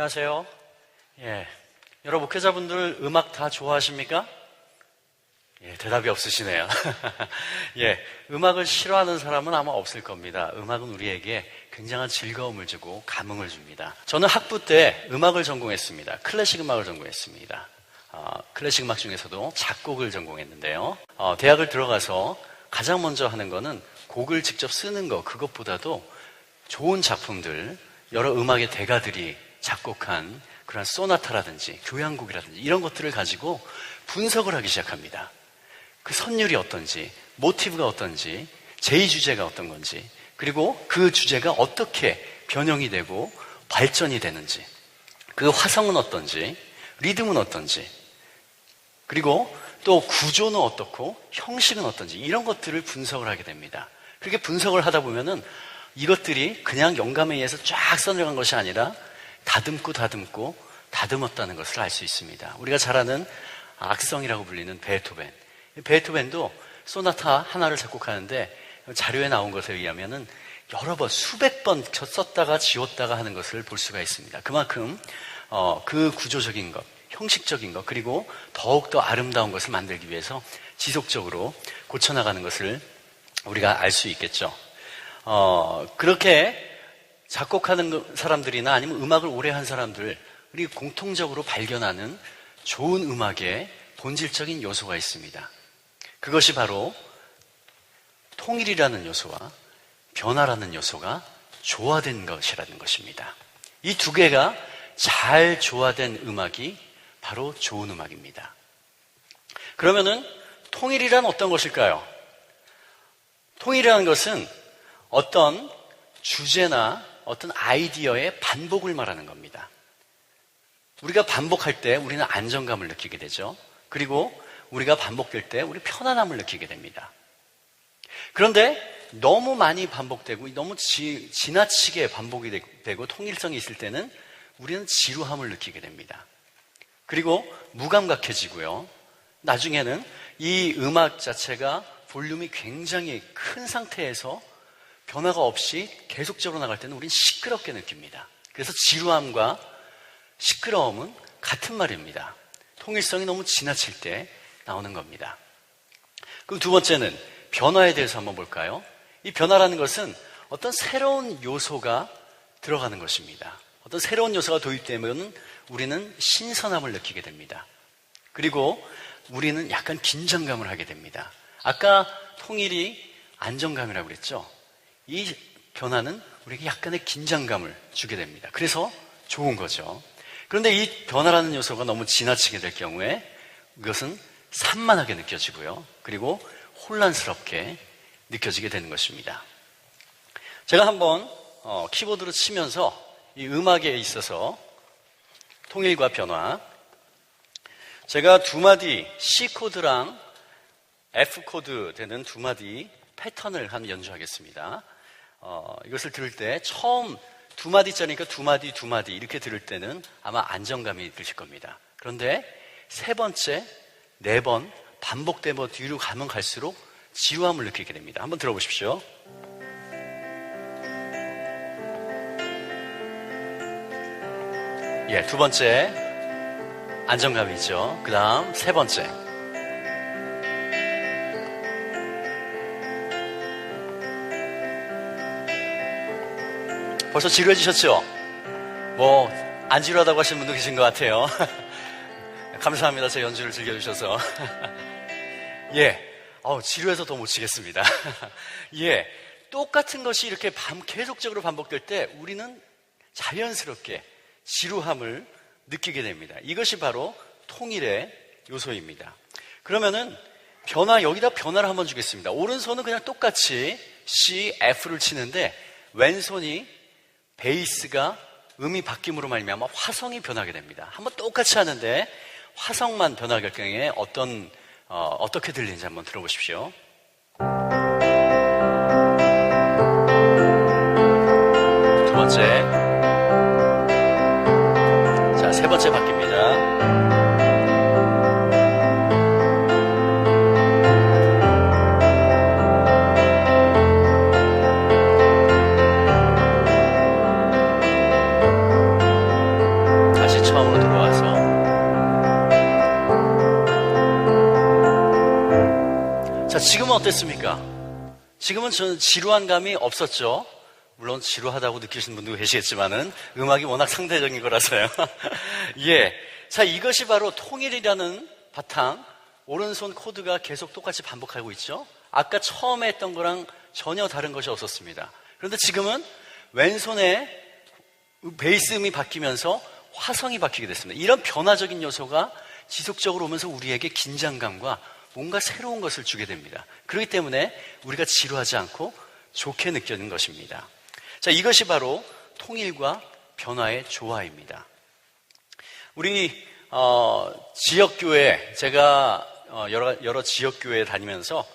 안녕하세요. 여러 목회자분들 음악 다 좋아하십니까? 대답이 없으시네요. 음악을 싫어하는 사람은 아마 없을 겁니다. 음악은 우리에게 굉장한 즐거움을 주고 감흥을 줍니다. 저는 학부 때 음악을 전공했습니다. 클래식 음악을 전공했습니다. 클래식 음악 중에서도 작곡을 전공했는데요. 대학을 들어가서 가장 먼저 하는 거는 곡을 직접 쓰는 거, 그것보다도 좋은 작품들, 여러 음악의 대가들이 작곡한 그런 소나타라든지 교향곡이라든지 이런 것들을 가지고 분석을 하기 시작합니다. 그 선율이 어떤지, 모티브가 어떤지, 제2주제가 어떤 건지, 그리고 그 주제가 어떻게 변형이 되고 발전이 되는지, 그 화성은 어떤지, 리듬은 어떤지, 그리고 또 구조는 어떻고 형식은 어떤지 이런 것들을 분석을 하게 됩니다. 그렇게 분석을 하다 보면은 이것들이 그냥 영감에 의해서 쫙 써내려간 것이 아니라 다듬었다는 것을 알 수 있습니다. 우리가 잘 아는 악성이라고 불리는 베토벤. 베토벤도 소나타 하나를 작곡하는데 자료에 나온 것에 의하면은 여러 번, 수백 번 썼다가 지웠다가 하는 것을 볼 수가 있습니다. 그만큼 그 구조적인 것, 형식적인 것, 그리고 더욱더 아름다운 것을 만들기 위해서 지속적으로 고쳐나가는 것을 우리가 알 수 있겠죠. 그렇게 작곡하는 사람들이나 아니면 음악을 오래 한 사람들이 공통적으로 발견하는 좋은 음악의 본질적인 요소가 있습니다. 그것이 바로 통일이라는 요소와 변화라는 요소가 조화된 것이라는 것입니다. 이 두 개가 잘 조화된 음악이 바로 좋은 음악입니다. 그러면은 통일이란 어떤 것일까요? 통일이라는 것은 어떤 주제나 어떤 아이디어의 반복을 말하는 겁니다. 우리가 반복할 때 우리는 안정감을 느끼게 되죠. 그리고 우리가 반복될 때 우리 편안함을 느끼게 됩니다. 그런데 너무 많이 반복되고 너무 지나치게 반복이 되고 통일성이 있을 때는 우리는 지루함을 느끼게 됩니다. 그리고 무감각해지고요. 나중에는 이 음악 자체가 볼륨이 굉장히 큰 상태에서 변화가 없이 계속적으로 나갈 때는 우린 시끄럽게 느낍니다. 그래서 지루함과 시끄러움은 같은 말입니다. 통일성이 너무 지나칠 때 나오는 겁니다. 그럼 두 번째는 변화에 대해서 한번 볼까요? 이 변화라는 것은 어떤 새로운 요소가 들어가는 것입니다. 어떤 새로운 요소가 도입되면 우리는 신선함을 느끼게 됩니다. 그리고 우리는 약간 긴장감을 하게 됩니다. 아까 통일이 안정감이라고 그랬죠? 이 변화는 우리에게 약간의 긴장감을 주게 됩니다. 그래서 좋은 거죠. 그런데 이 변화라는 요소가 너무 지나치게 될 경우에 이것은 산만하게 느껴지고요. 그리고 혼란스럽게 느껴지게 되는 것입니다. 제가 한번 키보드로 치면서 이 음악에 있어서 통일과 변화, 제가 두 마디 C 코드랑 F 코드 되는 두 마디 패턴을 한번 연주하겠습니다. 이것을 들을 때 처음 두 마디짜리니까 두 마디 이렇게 들을 때는 아마 안정감이 드실 겁니다. 그런데 세 번째, 네 번 반복되면 뒤로 가면 갈수록 지루함을 느끼게 됩니다. 한번 들어보십시오. 두 번째 안정감이 있죠. 그 다음 세 번째, 벌써 지루해지셨죠? 안 지루하다고 하시는 분도 계신 것 같아요. 감사합니다. 제 연주를 즐겨주셔서. 지루해서 더 못 치겠습니다. 똑같은 것이 이렇게 계속적으로 반복될 때 우리는 자연스럽게 지루함을 느끼게 됩니다. 이것이 바로 통일의 요소입니다. 그러면은 여기다 변화를 한번 주겠습니다. 오른손은 그냥 똑같이 C, F를 치는데 왼손이 베이스가 음이 바뀜으로 말미암아 화성이 변하게 됩니다. 한번 똑같이 하는데 화성만 변화할 경우에 어떻게 들리는지 한번 들어보십시오. 두 번째, 세 번째 바뀝니다. 자, 지금은 어땠습니까? 지금은 저는 지루한 감이 없었죠. 물론 지루하다고 느끼시는 분도 계시겠지만은 음악이 워낙 상대적인 거라서요. 예. 자, 이것이 바로 통일이라는 바탕, 오른손 코드가 계속 똑같이 반복하고 있죠. 아까 처음에 했던 거랑 전혀 다른 것이 없었습니다. 그런데 지금은 왼손에 베이스 음이 바뀌면서 화성이 바뀌게 됐습니다. 이런 변화적인 요소가 지속적으로 오면서 우리에게 긴장감과 뭔가 새로운 것을 주게 됩니다. 그렇기 때문에 우리가 지루하지 않고 좋게 느끼는 것입니다. 자, 이것이 바로 통일과 변화의 조화입니다. 우리 지역교회, 제가 여러 지역교회에 다니면서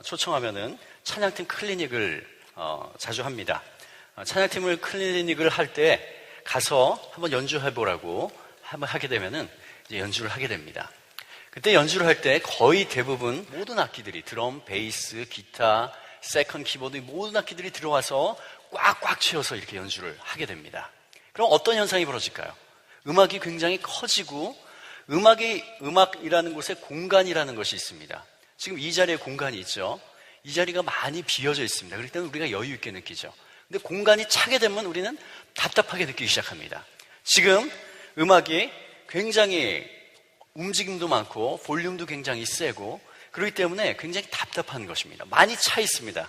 초청하면은 찬양팀 클리닉을 자주 합니다. 찬양팀을 클리닉을 할 때 가서 한번 연주해보라고 한번 하게 되면은 이제 연주를 하게 됩니다. 그때 연주를 할 때 거의 대부분 모든 악기들이 드럼, 베이스, 기타, 세컨 키보드 모든 악기들이 들어와서 꽉꽉 채워서 이렇게 연주를 하게 됩니다. 그럼 어떤 현상이 벌어질까요? 음악이 굉장히 커지고 음악이라는 곳에 공간이라는 것이 있습니다. 지금 이 자리에 공간이 있죠. 이 자리가 많이 비어져 있습니다. 그럴 때는 우리가 여유 있게 느끼죠. 근데 공간이 차게 되면 우리는 답답하게 느끼기 시작합니다. 지금 음악이 굉장히 움직임도 많고 볼륨도 굉장히 세고 그렇기 때문에 굉장히 답답한 것입니다. 많이 차 있습니다.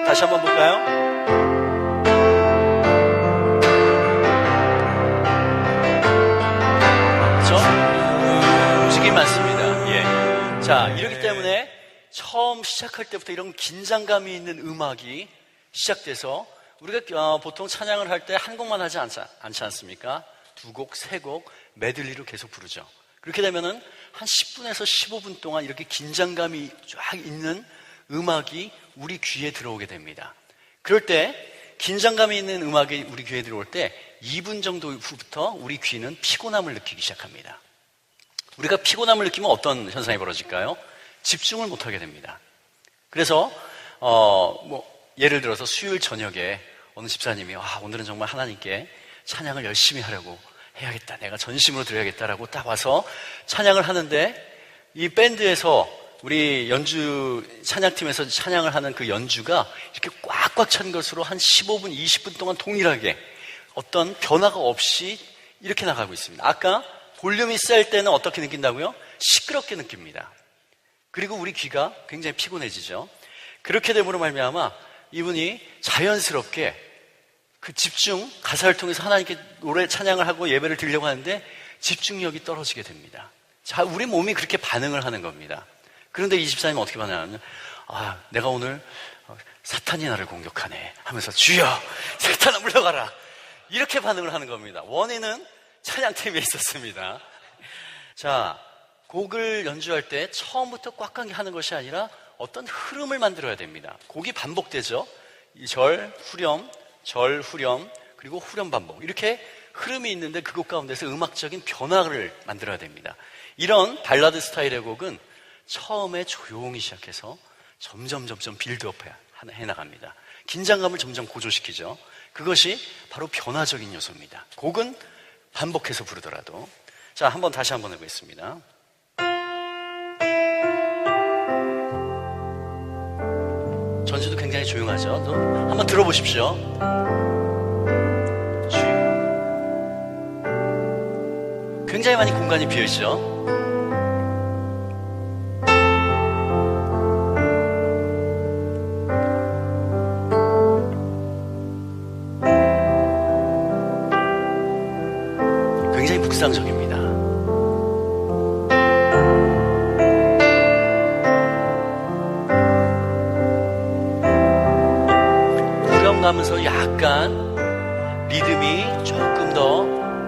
다시 한번 볼까요? 그렇죠? 움직임이 많습니다. 예. 자, 이렇기 때문에 처음 시작할 때부터 이런 긴장감이 있는 음악이 시작돼서 우리가 보통 찬양을 할 때 한 곡만 하지 않지 않습니까? 두 곡, 세 곡 메들리로 계속 부르죠. 그렇게 되면은 한 10분에서 15분 동안 이렇게 긴장감이 쫙 있는 음악이 우리 귀에 들어오게 됩니다. 그럴 때 긴장감이 있는 음악이 우리 귀에 들어올 때 2분 정도 후부터 우리 귀는 피곤함을 느끼기 시작합니다. 우리가 피곤함을 느끼면 어떤 현상이 벌어질까요? 집중을 못하게 됩니다. 그래서 예를 들어서 수요일 저녁에 어느 집사님이 오늘은 정말 하나님께 찬양을 열심히 하려고 해야겠다. 내가 전심으로 드려야겠다라고 딱 와서 찬양을 하는데 이 밴드에서 우리 찬양팀에서 찬양을 하는 그 연주가 이렇게 꽉꽉 찬 것으로 한 15분, 20분 동안 동일하게 어떤 변화가 없이 이렇게 나가고 있습니다. 아까 볼륨이 셀 때는 어떻게 느낀다고요? 시끄럽게 느낍니다. 그리고 우리 귀가 굉장히 피곤해지죠. 그렇게 됨으로 말미암아 이분이 자연스럽게 그 가사를 통해서 하나님께 노래 찬양을 하고 예배를 드리려고 하는데 집중력이 떨어지게 됩니다. 자, 우리 몸이 그렇게 반응을 하는 겁니다. 그런데 이 집사님은 어떻게 반응하냐면 내가 오늘 사탄이 나를 공격하네 하면서 주여 사탄아 물러가라 이렇게 반응을 하는 겁니다. 원인은 찬양팀에 있었습니다. 자, 곡을 연주할 때 처음부터 꽉꽉 하는 것이 아니라 어떤 흐름을 만들어야 됩니다. 곡이 반복되죠. 이 절, 후렴, 절, 후렴, 그리고 후렴 반복. 이렇게 흐름이 있는데 그 곡 가운데서 음악적인 변화를 만들어야 됩니다. 이런 발라드 스타일의 곡은 처음에 조용히 시작해서 점점 빌드업 해나갑니다. 긴장감을 점점 고조시키죠. 그것이 바로 변화적인 요소입니다. 곡은 반복해서 부르더라도. 자, 다시 한번 해보겠습니다. 전주도 굉장히 조용하죠. 한번 들어보십시오. 굉장히 많이 공간이 비어있죠. 굉장히 묵상적입니다. 하면서 약간 리듬이 조금 더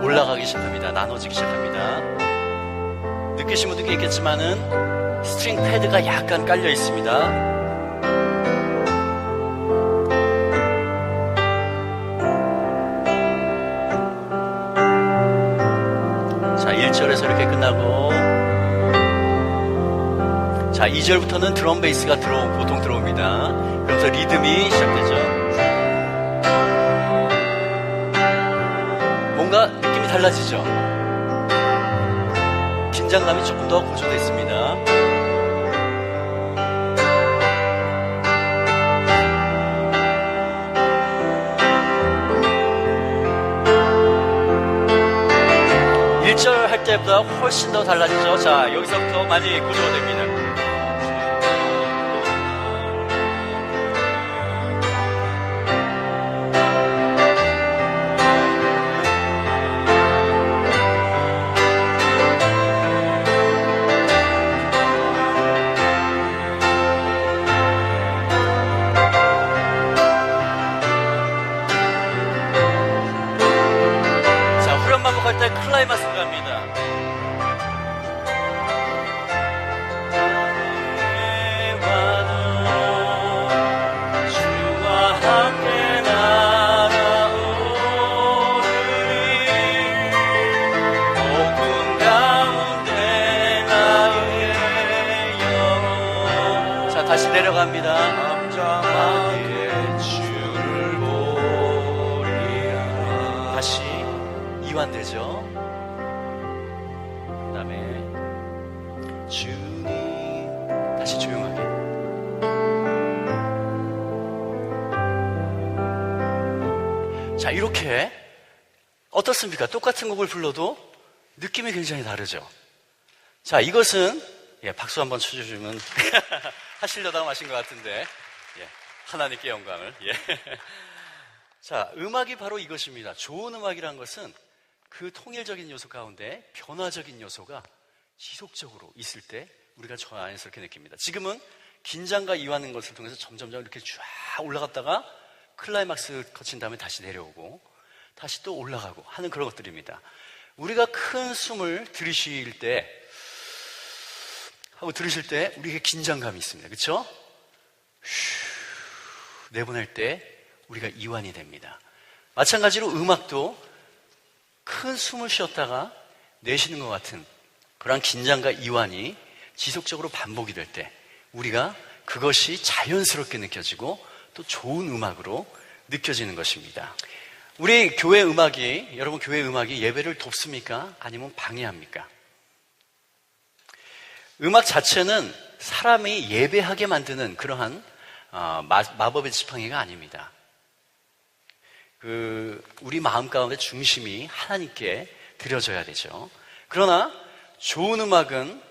올라가기 시작합니다. 나눠지기 시작합니다. 느끼신 분들도 있겠지만은 스트링 패드가 약간 깔려 있습니다. 자, 1절에서 이렇게 끝나고 자, 2절부터는 드럼 베이스가 보통 들어옵니다. 그러면서 리듬이 시작되죠. 뭔가 느낌이 달라지죠. 긴장감이 조금 더 고조되어 있습니다. 때보다 훨씬 더 달라지죠. 자, 여기서부터 많이 고조가 됩니다. 반복할 때 클라이막스로 갑니다. 주와 함께 날아오르리 어둠 가운데 나의 영혼. 자, 다시 내려갑니다. 잠잠하게 주를 보리라. 다시 이완되죠. 그 다음에 주님, 다시 조용하게. 자, 이렇게 어떻습니까? 똑같은 곡을 불러도 느낌이 굉장히 다르죠. 자, 이것은 박수 한번 쳐주시면 하시려다가 마신 것 같은데, 하나님께 영광을. 자, 음악이 바로 이것입니다. 좋은 음악이란 것은 그 통일적인 요소 가운데 변화적인 요소가 지속적으로 있을 때 우리가 자연스럽게 느낍니다. 지금은 긴장과 이완하는 것을 통해서 점점점 이렇게 쫙 올라갔다가 클라이막스 거친 다음에 다시 내려오고 다시 또 올라가고 하는 그런 것들입니다. 우리가 큰 숨을 들이쉴 때 하고 들으실 때 우리에게 긴장감이 있습니다. 그렇죠? 내보낼 때 우리가 이완이 됩니다. 마찬가지로 음악도 큰 숨을 쉬었다가 내쉬는 것 같은 그러한 긴장과 이완이 지속적으로 반복이 될 때 우리가 그것이 자연스럽게 느껴지고 또 좋은 음악으로 느껴지는 것입니다. 우리 교회 음악이, 여러분 교회 음악이 예배를 돕습니까? 아니면 방해합니까? 음악 자체는 사람이 예배하게 만드는 그러한 마법의 지팡이가 아닙니다. 우리 마음 가운데 중심이 하나님께 드려져야 되죠. 그러나 좋은 음악은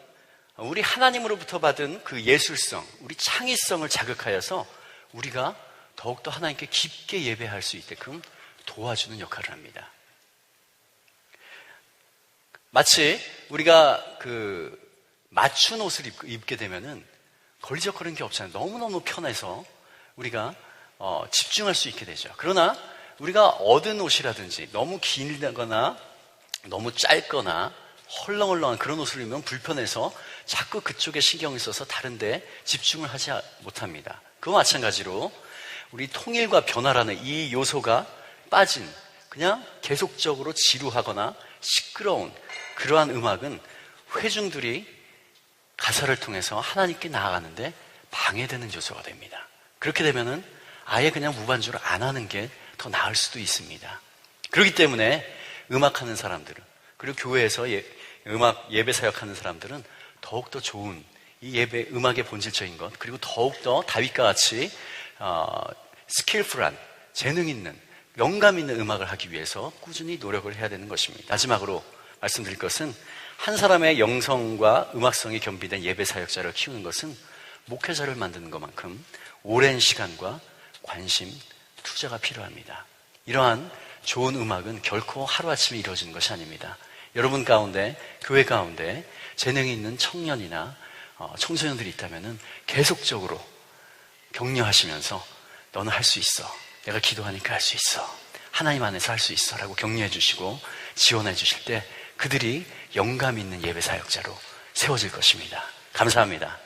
우리 하나님으로부터 받은 그 예술성, 우리 창의성을 자극하여서 우리가 더욱더 하나님께 깊게 예배할 수 있게끔 도와주는 역할을 합니다. 마치 우리가 맞춘 옷을 입게 되면은 걸리적거리는 게 없잖아요. 너무너무 편해서 우리가 집중할 수 있게 되죠. 그러나 우리가 얻은 옷이라든지 너무 길거나 너무 짧거나 헐렁헐렁한 그런 옷을 입으면 불편해서 자꾸 그쪽에 신경을 써서 다른데 집중을 하지 못합니다. 그와 마찬가지로 우리 통일과 변화라는 이 요소가 빠진 그냥 계속적으로 지루하거나 시끄러운 그러한 음악은 회중들이 가사를 통해서 하나님께 나아가는데 방해되는 요소가 됩니다. 그렇게 되면은 아예 그냥 무반주로 안 하는 게 더 나을 수도 있습니다. 그렇기 때문에 음악하는 사람들은, 그리고 교회에서 음악 예배 사역하는 사람들은 더욱더 좋은 이 예배 음악의 본질적인 것, 그리고 더욱더 다윗과 같이 스킬풀한, 재능 있는, 영감 있는 음악을 하기 위해서 꾸준히 노력을 해야 되는 것입니다. 마지막으로 말씀드릴 것은 한 사람의 영성과 음악성이 겸비된 예배 사역자를 키우는 것은 목회자를 만드는 것만큼 오랜 시간과 관심, 투자가 필요합니다. 이러한 좋은 음악은 결코 하루아침에 이루어지는 것이 아닙니다. 여러분 가운데, 교회 가운데 재능이 있는 청년이나 청소년들이 있다면 계속적으로 격려하시면서 너는 할 수 있어. 내가 기도하니까 할 수 있어. 하나님 안에서 할 수 있어. 라고 격려해 주시고 지원해 주실 때 그들이 영감 있는 예배 사역자로 세워질 것입니다. 감사합니다.